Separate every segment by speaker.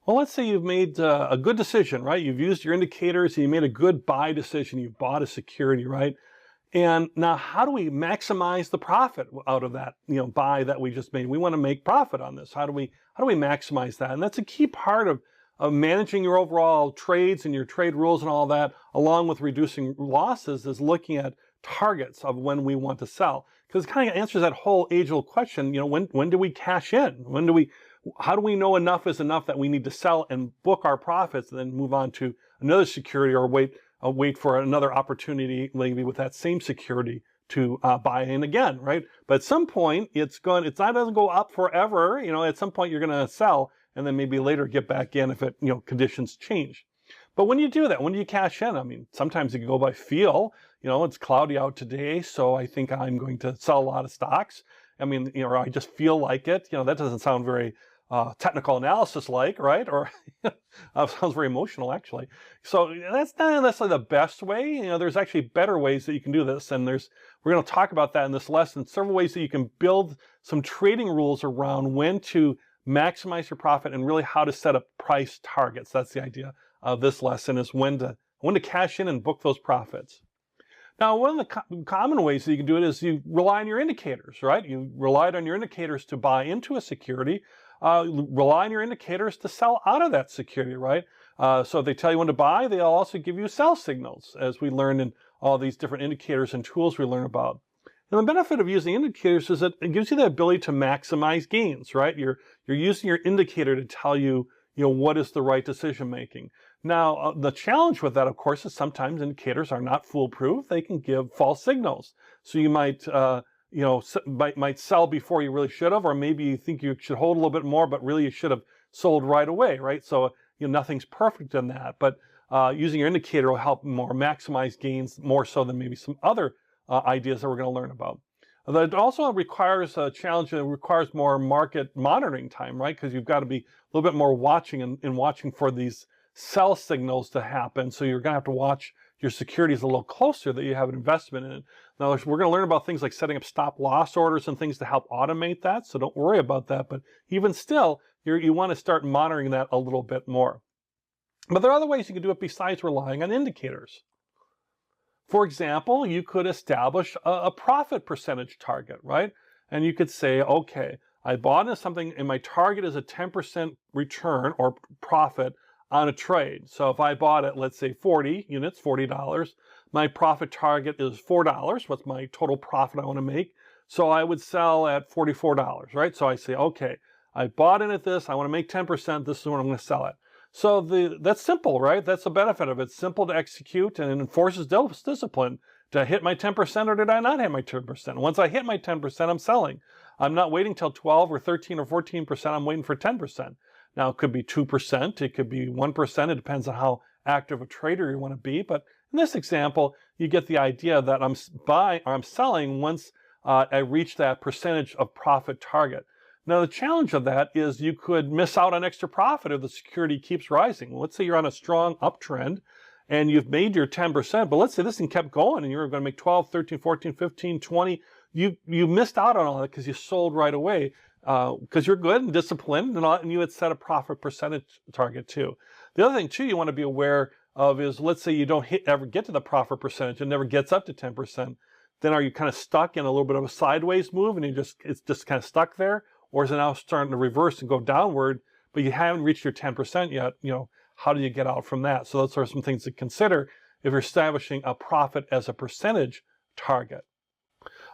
Speaker 1: Well, let's say you've made a good decision, right? You've used your indicators, you made a good buy decision, you've bought a security, right? And now how do we maximize the profit out of that, buy that we just made? We want to make profit on this. How do we maximize that? And that's a key part of managing your overall trades and your trade rules and all that, along with reducing losses, is looking at targets of when we want to sell. Because it kind of answers that whole age-old question, when do we cash in? How do we know enough is enough that we need to sell and book our profits and then move on to another security, or wait for another opportunity, maybe with that same security, to buy in again, right? But at some point, doesn't go up forever. At some point you're going to sell and then maybe later get back in if conditions change. But when you do that, when do you cash in? I mean, sometimes you can go by feel. It's cloudy out today, so I think I'm going to sell a lot of stocks. I mean, or I just feel like it. That doesn't sound very technical analysis like, right? Or sounds very emotional, actually. So that's not necessarily the best way. There's actually better ways that you can do this, and we're going to talk about that in this lesson. Several ways that you can build some trading rules around when to maximize your profit and really how to set up price targets. That's the idea of this lesson, is when to cash in and book those profits. Now, one of the common ways that you can do it is you rely on your indicators, right? You relied on your indicators to buy into a security. Rely on your indicators to sell out of that security, right? So if they tell you when to buy, they'll also give you sell signals, as we learned in all these different indicators and tools we learn about. And the benefit of using indicators is that it gives you the ability to maximize gains, right? You're using your indicator to tell you, what is the right decision making. Now, the challenge with that, of course, is sometimes indicators are not foolproof. They can give false signals. So you might sell before you really should have, or maybe you think you should hold a little bit more, but really you should have sold right away, right? So nothing's perfect in that, but using your indicator will help more maximize gains, more so than maybe some other ideas that we're going to learn about. It also requires a challenge, and it requires more market monitoring time, right? Because you've got to be a little bit more watching and watching for these sell signals to happen. So you're going to have to watch your securities a little closer that you have an investment in. Now, we're going to learn about things like setting up stop loss orders and things to help automate that. So don't worry about that. But even still, you want to start monitoring that a little bit more. But there are other ways you can do it besides relying on indicators. For example, you could establish a profit percentage target, right? And you could say, okay, I bought into something and my target is a 10% return or profit on a trade. So if I bought at, let's say, 40 units, $40, my profit target is $4. What's my total profit I want to make? So I would sell at $44, right? So I say, okay, I bought in at this, I want to make 10%, this is when I'm going to sell it. So that's simple, right? That's the benefit of it. It's simple to execute, and it enforces discipline. Did I hit my 10% or did I not hit my 10%? Once I hit my 10%, I'm selling. I'm not waiting till 12 or 13 or 14%, I'm waiting for 10%. Now, it could be 2%, it could be 1%, it depends on how active a trader you want to be. But in this example, you get the idea that I'm selling once I reach that percentage of profit target. Now, the challenge of that is you could miss out on extra profit if the security keeps rising. Well, let's say you're on a strong uptrend and you've made your 10%, but let's say this thing kept going and you're going to make 12, 13, 14, 15, 20. You missed out on all that because you sold right away because you're good and disciplined and you had set a profit percentage target too. The other thing too you want to be aware of is, let's say you don't ever get to the profit percentage and never gets up to 10%. Then are you kind of stuck in a little bit of a sideways move and it's just kind of stuck there? Or is it now starting to reverse and go downward, but you haven't reached your 10% yet? How do you get out from that? So those are some things to consider if you're establishing a profit as a percentage target.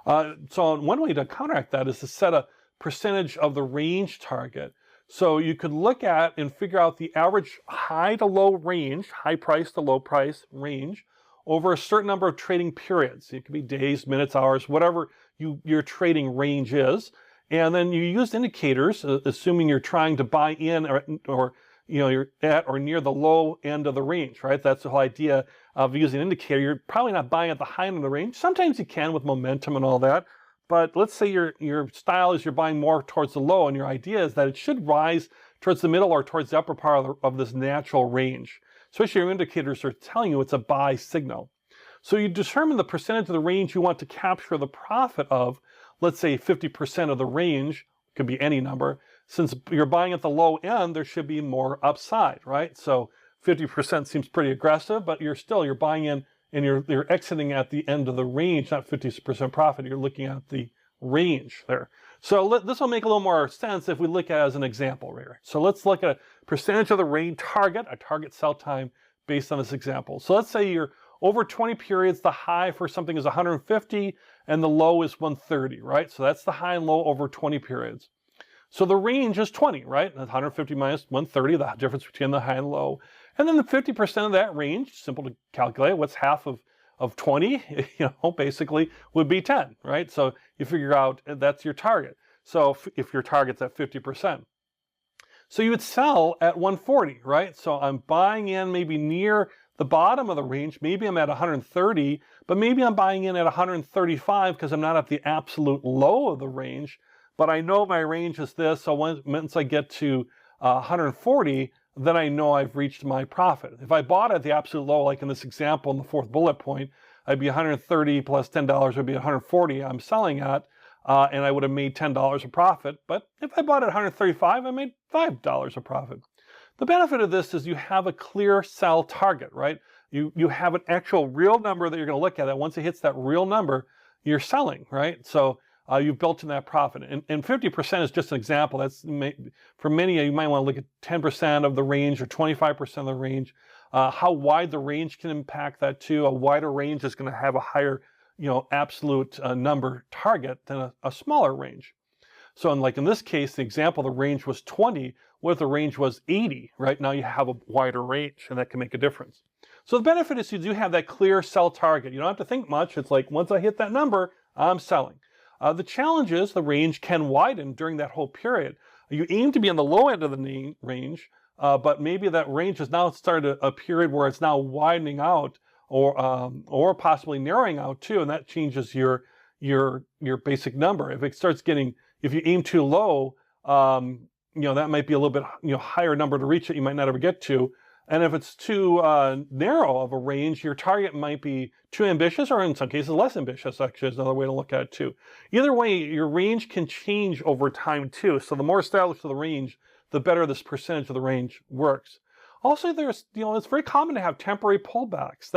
Speaker 1: So one way to counteract that is to set a percentage of the range target. So you could look at and figure out the average high to low range, high price to low price range, over a certain number of trading periods. It could be days, minutes, hours, whatever your trading range is. And then you use indicators, assuming you're trying to buy in or you're at or near the low end of the range, right? That's the whole idea of using an indicator. You're probably not buying at the high end of the range. Sometimes you can with momentum and all that. But let's say your style is you're buying more towards the low, and your idea is that it should rise towards the middle or towards the upper part of this natural range. Especially your indicators are telling you it's a buy signal. So you determine the percentage of the range you want to capture the profit of. Let's say 50% of the range, could be any number, since you're buying at the low end, there should be more upside, right? So 50% seems pretty aggressive, but you're buying in and you're exiting at the end of the range, not 50% profit. You're looking at the range there. So this will make a little more sense if we look at it as an example right here. So let's look at a percentage of the range target, a target sell time based on this example. So let's say you're over 20 periods, the high for something is 150 and the low is 130, right? So that's the high and low over 20 periods. So the range is 20, right? 150 minus 130, the difference between the high and low. And then the 50% of that range, simple to calculate, what's half of 20, basically would be 10, right? So you figure out that's your target. So if your target's at 50%. So you would sell at 140, right? So I'm buying in maybe near the bottom of the range. Maybe I'm at 130, but maybe I'm buying in at 135 because I'm not at the absolute low of the range, but I know my range is this. So once I get to 140, then I know I've reached my profit. If I bought at the absolute low, like in this example in the fourth bullet point, I'd be 130 plus $10 would be 140 I'm selling at, and I would have made $10 of profit. But if I bought at 135, I made $5 of profit. The benefit of this is you have a clear sell target, right? You have an actual real number that you're going to look at. That once it hits that real number, you're selling, right? So you've built in that profit. And 50% is just an example. That's for many, you might want to look at 10% of the range or 25% of the range. How wide the range can impact that too. A wider range is going to have a higher, absolute number target than a smaller range. So in this case, the example, the range was 20. What if the range was 80, right? Now you have a wider range, and that can make a difference. So the benefit is you do have that clear sell target. You don't have to think much. It's like, once I hit that number, I'm selling. The challenge is the range can widen during that whole period. You aim to be on the low end of the range, but maybe that range has now started a period where it's now widening out or possibly narrowing out too, and that changes your basic number. If it starts getting, if you aim too low, that might be a little bit higher number to reach that you might not ever get to. And if it's too narrow of a range, your target might be too ambitious, or in some cases less ambitious, actually is another way to look at it too. Either way, your range can change over time too. So the more established the range, the better this percentage of the range works. Also, there's, it's very common to have temporary pullbacks.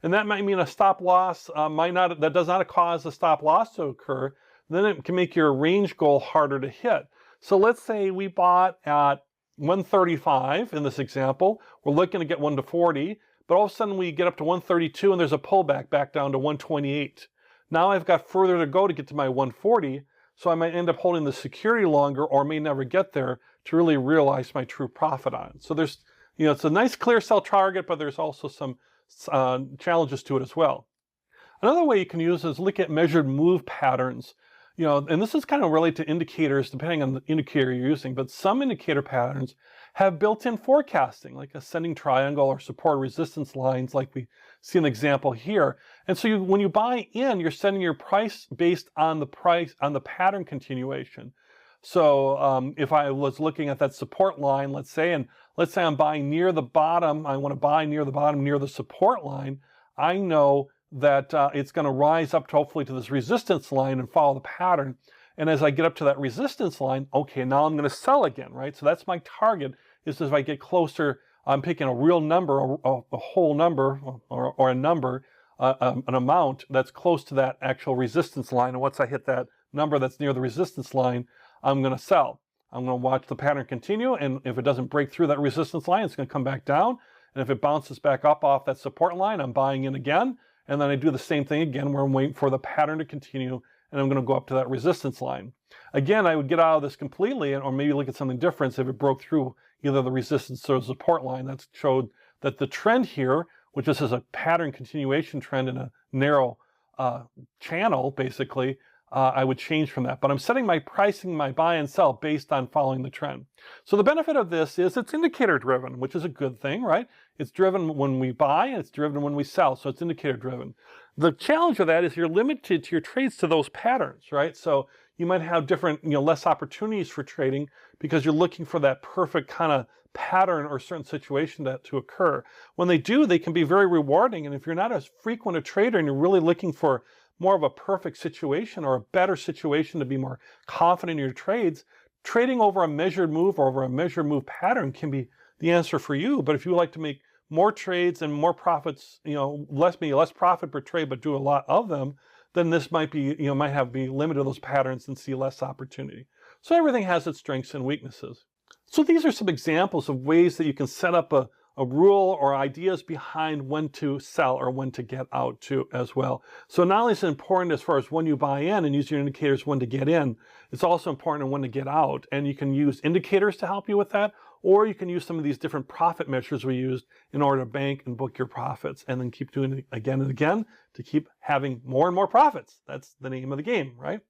Speaker 1: And that might mean a stop loss that does not cause a stop loss to occur. Then it can make your range goal harder to hit. So let's say we bought at 135 in this example. We're looking to get 140, but all of a sudden we get up to 132 and there's a pullback back down to 128. Now I've got further to go to get to my 140, so I might end up holding the security longer or may never get there to really realize my true profit on it. So there's, it's a nice clear sell target, but there's also some challenges to it as well. Another way you can use is look at measured move patterns. And this is kind of related to indicators, depending on the indicator you're using, but some indicator patterns have built-in forecasting, like ascending triangle or support resistance lines, like we see an example here. And so when you buy in, you're setting your price based on the pattern continuation. So if I was looking at that support line, let's say I'm buying near the bottom, I want to buy near the bottom, near the support line, I know that it's going to rise up hopefully to this resistance line and follow the pattern. And as I get up to that resistance line, okay, now I'm going to sell again, right? So that's my target, is if I get closer, I'm picking a real number, a whole number, or a number, an amount that's close to that actual resistance line. And once I hit that number that's near the resistance line, I'm going to sell. I'm going to watch the pattern continue, and if it doesn't break through that resistance line, it's going to come back down. And if it bounces back up off that support line, I'm buying in again. And then I do the same thing again where I'm waiting for the pattern to continue, and I'm going to go up to that resistance line. Again, I would get out of this completely, or maybe look at something different if it broke through either the resistance or the support line. That showed that the trend here, which is a pattern continuation trend in a narrow channel, basically, I would change from that. But I'm setting my pricing, my buy and sell based on following the trend. So the benefit of this is it's indicator driven, which is a good thing, right? It's driven when we buy and it's driven when we sell. So it's indicator driven. The challenge of that is you're limited to your trades to those patterns, right? So you might have different, less opportunities for trading because you're looking for that perfect kind of pattern or certain situation to occur. When they do, they can be very rewarding. And if you're not as frequent a trader and you're really looking for more of a perfect situation or a better situation to be more confident in your trades, trading over a measured move or over a measured move pattern can be the answer for you. But if you would like to make more trades and more profits, maybe less profit per trade, but do a lot of them, then this might be, be limited to those patterns and see less opportunity. So everything has its strengths and weaknesses. So these are some examples of ways that you can set up a rule or ideas behind when to sell or when to get out too as well. So not only is it important as far as when you buy in and use your indicators when to get in, it's also important when to get out. And you can use indicators to help you with that, or you can use some of these different profit measures we used in order to bank and book your profits, and then keep doing it again and again to keep having more and more profits. That's the name of the game, right?